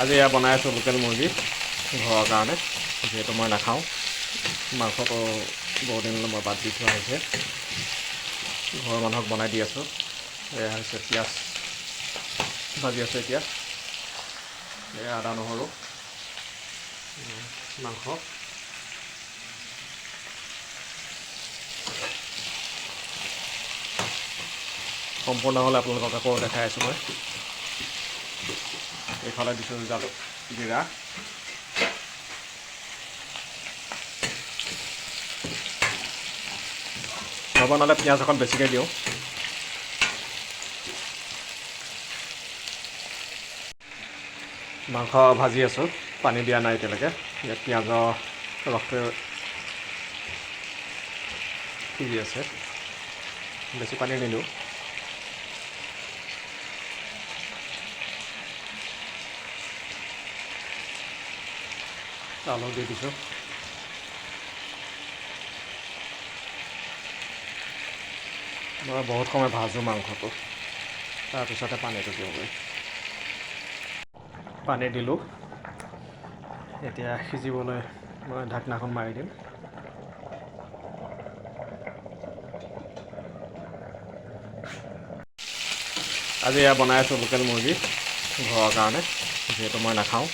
আজি এয়া বনাই আছোঁ লোকেল মুৰ্গী ঘৰৰ কাৰণে, যিহেতু মই নাখাওঁ। মাংসটো বহুত দিনলৈ মই বাদ দি থোৱা হৈছে, ঘৰৰ মানুহক বনাই দি আছোঁ। এয়া হৈছে পিঁয়াজ ভাজি আছোঁ এতিয়া, এয়া আদা নহৰু মাংস। সম্পূৰ্ণ হ'লে আপোনালোকক আকৌ দেখাই আছোঁ মই। এইফালে দিছোঁ জালুক জিৰা, নবনালে পিঁয়াজ অকণ বেছিকৈ দিওঁ। মাংস ভাজি আছোঁ, পানী দিয়া নাই এতিয়ালৈকে। ইয়াত পিঁয়াজৰ ৰসটো সিজি আছে, বেছি পানী নিদিওঁ। আলু দি দিছোঁ। মই বহুত সময় ভাজোঁ মাংসটো, তাৰপিছতে পানীটো দিওঁগৈ। পানী দিলোঁ, এতিয়া সিজিবলৈ মই ঢাকনাখন মাৰি দিম। আজি এয়া বনাই আছোঁ লোকেল মুৰ্গী ঘৰৰ কাৰণে, যিহেতু মই নাখাওঁ।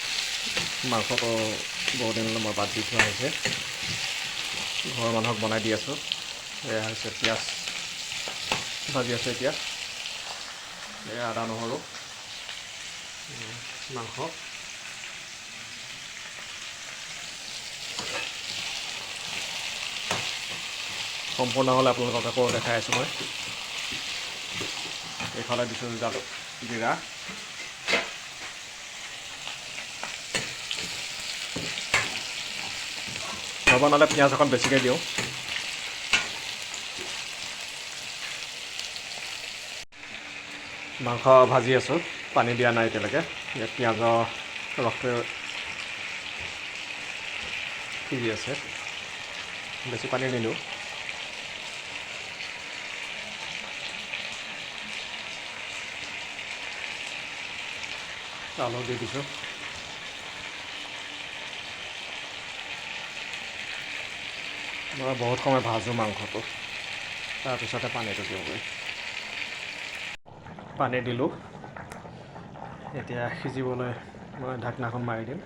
মাংসটো বহুত দিনলৈ মই বাদ দি থোৱা হৈছে, ঘৰৰ মানুহক বনাই দি আছোঁ। এয়া হৈছে পিঁয়াজ ভাজি আছোঁ এতিয়া, এয়া আদা নহৰু মাংস। সম্পূৰ্ণ হ'লে আপোনালোকক আকৌ দেখাই আছোঁ মই। এইফালে দিছোঁ জালুক জিৰা, নবনালে পিঁয়াজ অকণ বেছিকৈ দিওঁ। মাংস ভাজি আছোঁ, পানী দিয়া নাই এতিয়ালৈকে। ইয়াত পিঁয়াজৰ ৰসটো সিজি আছে, বেছি পানী নিদিওঁ। আলু দি দিছোঁ। মই বহুত সময় ভাজোঁ মাংসটো, তাৰপিছতে পানীটো দিওঁগৈ। পানী দিলোঁ, এতিয়া সিজিবলৈ মই ঢাকনাখন মাৰি দিম।